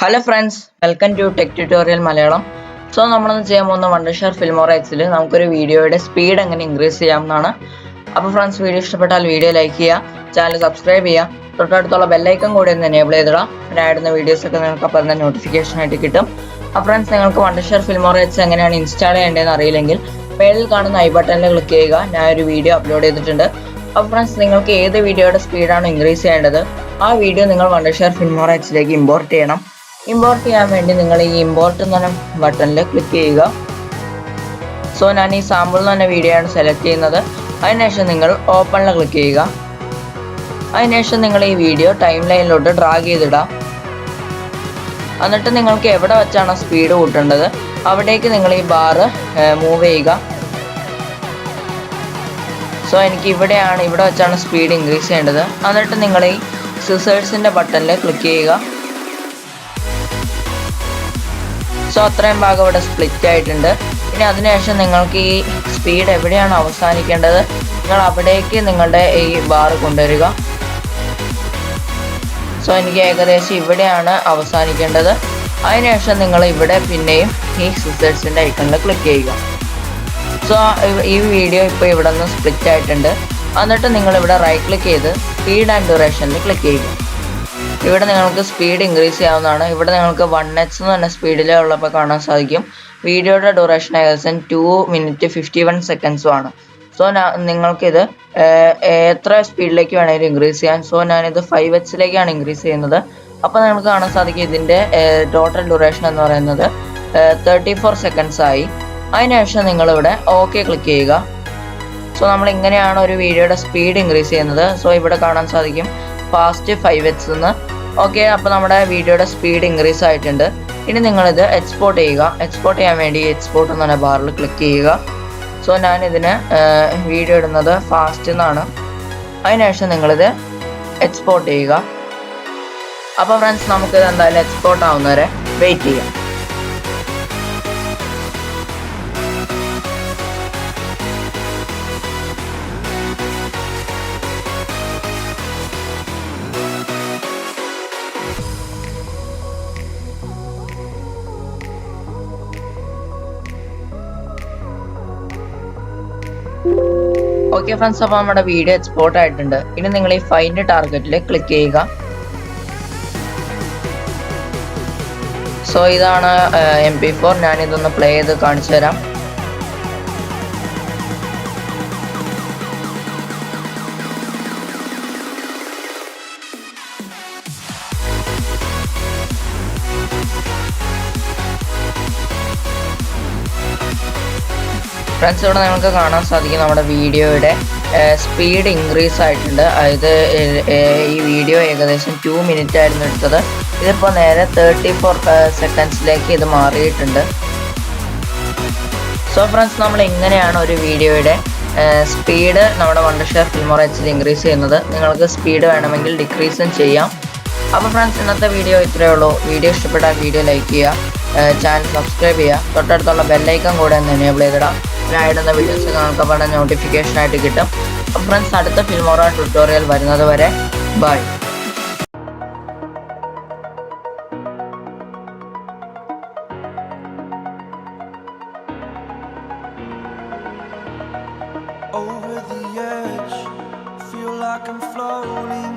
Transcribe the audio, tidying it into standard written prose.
Hello friends, welcome to techtutorialmalayalam. So നമ്മളന്ന് ചെയ്യാൻ പോകുന്ന വണ്ടർഷെയർ ഫിൽമോറ എക്സിൽ നമുക്കൊരു വീഡിയോയുടെ സ്പീഡ് എങ്ങനെ ഇൻക്രീസ് ചെയ്യാമെന്നാണ്. അപ്പോൾ ഫ്രണ്ട്സ് വീഡിയോ ഇഷ്ടപ്പെട്ടാൽ വീഡിയോ ലൈക്ക് ചെയ്യുക, ചാനൽ സബ്സ്ക്രൈബ് ചെയ്യുക, തൊട്ടടുത്തുള്ള ബെൽ ഐക്കൺ കൂടി ഒന്ന് എനേബിൾ ചെയ്തിടാം. പിന്നെ ആടുന്ന വീഡിയോസ് ഒക്കെ നിങ്ങൾക്ക് അപ്പോൾ തന്നെ നോട്ടിഫിക്കേഷൻ ആയിട്ട് കിട്ടും. അപ്പോൾ ഫ്രണ്ട്സ് നിങ്ങൾക്ക് വണ്ടർഷെയർ ഫിൽമോറ എക്സ് എങ്ങനെയാണ് ഇൻസ്റ്റാൾ ചെയ്യേണ്ടതെന്ന് അറിയില്ലെങ്കിൽ മേളിൽ കാണുന്ന ഐ ബട്ടണിൽ ക്ലിക്ക് ചെയ്യുക. ഞാൻ ഒരു വീഡിയോ അപ്ലോഡ് ചെയ്തിട്ടുണ്ട്. അപ്പോൾ ഫ്രണ്ട്സ് നിങ്ങൾക്ക് ഏത് വീഡിയോയുടെ സ്പീഡാണ് ഇൻക്രീസ് ചെയ്യേണ്ടത് ആ വീഡിയോ നിങ്ങൾ വണ്ടർഷെയർ ഫിൽമോറ എക്സിലേക്ക് ഇമ്പോർട്ട് ചെയ്യണം. ഇമ്പോർട്ട് ചെയ്യാൻ വേണ്ടി നിങ്ങൾ ഈ ഇമ്പോർട്ട് എന്ന് പറഞ്ഞ ബട്ടണിൽ ക്ലിക്ക് ചെയ്യുക. സോ ഞാൻ ഈ സാമ്പിൾ എന്ന് പറഞ്ഞ വീഡിയോ ആണ് സെലക്ട് ചെയ്യുന്നത്. അതിനുശേഷം നിങ്ങൾ ഓപ്പണിൽ ക്ലിക്ക് ചെയ്യുക. അതിനുശേഷം നിങ്ങൾ ഈ വീഡിയോ ടൈം ലൈനിലോട്ട് ഡ്രാഗ് ചെയ്തിടാം. എന്നിട്ട് നിങ്ങൾക്ക് എവിടെ വെച്ചാണോ സ്പീഡ് കൂട്ടേണ്ടത് അവിടേക്ക് നിങ്ങൾ ഈ ബാറ് മൂവ് ചെയ്യുക. സോ എനിക്ക് ഇവിടെ വെച്ചാണ് സ്പീഡ് ഇൻക്രീസ് ചെയ്യേണ്ടത്. എന്നിട്ട് നിങ്ങൾ ഈ സിസേഴ്സിൻ്റെ ബട്ടണിൽ ക്ലിക്ക് ചെയ്യുക. സോ അത്രയും ഭാഗം ഇവിടെ സ്പ്ലിറ്റ് ആയിട്ടുണ്ട്. ഇനി അതിനുശേഷം നിങ്ങൾക്ക് ഈ സ്പീഡ് എവിടെയാണ് അവസാനിക്കേണ്ടത് നിങ്ങൾ അവിടേക്ക് നിങ്ങളുടെ ഈ ബാർ കൊണ്ടുവരിക. സോ എനിക്ക് ഏകദേശം ഇവിടെയാണ് അവസാനിക്കേണ്ടത്. അതിനുശേഷം നിങ്ങൾ ഇവിടെ പിന്നെയും ഈ സിസേഴ്സിൻ്റെ ഐക്കണിൽ ക്ലിക്ക് ചെയ്യുക. സോ ഈ വീഡിയോ ഇപ്പോൾ ഇവിടെ നിന്ന് സ്പ്ലിറ്റ് ആയിട്ടുണ്ട്. എന്നിട്ട് നിങ്ങളിവിടെ റൈറ്റ് ക്ലിക്ക് ചെയ്ത് സ്പീഡ് ആൻഡ് ഡ്യൂറേഷനിൽ ക്ലിക്ക് ചെയ്യുക. ഇവിടെ നിങ്ങൾക്ക് സ്പീഡ് ഇൻക്രീസ് ചെയ്യാവുന്നതാണ്. ഇവിടെ നിങ്ങൾക്ക് 1x എന്ന് പറഞ്ഞ സ്പീഡിലുള്ളപ്പോൾ കാണാൻ സാധിക്കും. വീഡിയോയുടെ ഡ്യൂറേഷൻ ഏകദേശം 2:51 ആണ്. സോ നിങ്ങൾക്കിത് എത്ര സ്പീഡിലേക്ക് വേണമെങ്കിലും ഇൻക്രീസ് ചെയ്യാൻ. സോ ഞാനിത് 5x ഇൻക്രീസ് ചെയ്യുന്നത്. അപ്പോൾ നിങ്ങൾക്ക് കാണാൻ സാധിക്കും ഇതിൻ്റെ ടോട്ടൽ ഡ്യൂറേഷൻ എന്ന് പറയുന്നത് 34 seconds ആയി. അതിനുശേഷം നിങ്ങളിവിടെ ഓക്കെ ക്ലിക്ക് ചെയ്യുക. സോ നമ്മൾ ഇങ്ങനെയാണ് ഒരു വീഡിയോയുടെ സ്പീഡ് ഇൻക്രീസ് ചെയ്യുന്നത്. സോ ഇവിടെ കാണാൻ സാധിക്കും ഫാസ്റ്റ് 5x എന്ന്. ഓക്കെ, അപ്പോൾ നമ്മുടെ വീഡിയോയുടെ സ്പീഡ് ഇൻക്രീസ് ആയിട്ടുണ്ട്. ഇനി നിങ്ങളിത് എക്സ്പോർട്ട് ചെയ്യുക. എക്സ്പോർട്ട് ചെയ്യാൻ വേണ്ടി എക്സ്പോർട്ട് എന്ന് പറഞ്ഞ ബാറിൽ ക്ലിക്ക് ചെയ്യുക. സോ ഞാനിതിന് വീഡിയോ ഇടുന്നത് ഫാസ്റ്റ് എന്നാണ്. അതിനുശേഷം നിങ്ങളിത് എക്സ്പോർട്ട് ചെയ്യുക. അപ്പോൾ ഫ്രണ്ട്സ് നമുക്കിത് എന്തായാലും എക്സ്പോർട്ട് ആവുന്നവരെ വെയിറ്റ് ചെയ്യാം. ഓക്കെ ഫ്രണ്ട്സ്, അപ്പോൾ നമ്മുടെ വീഡിയോ എക്സ്പോർട്ട് ആയിട്ടുണ്ട്. ഇനി നിങ്ങൾ ഈ ഫൈൻഡ് ടാർഗറ്റിൽ ക്ലിക്ക് ചെയ്യുക. സോ ഇതാണ് MP4. ഞാനിതൊന്ന് പ്ലേ ചെയ്ത് കാണിച്ചു തരാം. ഫ്രണ്ട്സ്, ഇവിടെ നിങ്ങൾക്ക് കാണാൻ സാധിക്കും നമ്മുടെ വീഡിയോയുടെ സ്പീഡ് ഇൻക്രീസ് ആയിട്ടുണ്ട്. അതായത് ഈ വീഡിയോ ഏകദേശം 2 minutes ആയിരുന്നു എടുത്തത്. ഇതിപ്പോൾ നേരെ 34 seconds ഇത് മാറിയിട്ടുണ്ട്. സോ ഫ്രണ്ട്സ്, നമ്മൾ ഇങ്ങനെയാണ് ഒരു വീഡിയോയുടെ സ്പീഡ് നമ്മുടെ വണ്ടർഷെയർ ഫിൽമോറ എക്സിൽ ഇൻക്രീസ് ചെയ്യുന്നത്. നിങ്ങൾക്ക് സ്പീഡ് വേണമെങ്കിൽ ഡിക്രീസും ചെയ്യാം. അപ്പോൾ ഫ്രണ്ട്സ്, ഇന്നത്തെ വീഡിയോ ഇത്രയേ ഉള്ളൂ. വീഡിയോ ഇഷ്ടപ്പെട്ടാൽ വീഡിയോ ലൈക്ക് ചെയ്യുക, ചാനൽ സബ്സ്ക്രൈബ് ചെയ്യുക, തൊട്ടടുത്തുള്ള ബെല്ലൈക്കൺ കൂടെ ഒന്ന് എനേബിൾ ചെയ്തിടാം. ഇടുന്ന വീഡിയോസ് നിങ്ങൾക്ക് അപ്പോൾ നോട്ടിഫിക്കേഷൻ ആയിട്ട് കിട്ടും. അപ്പോൾ ഫ്രണ്ട്സ്, അടുത്ത ഫിൽമോറ ട്യൂട്ടോറിയൽ വരുന്നത് വരെ by. Over the edge, feel like I'm floating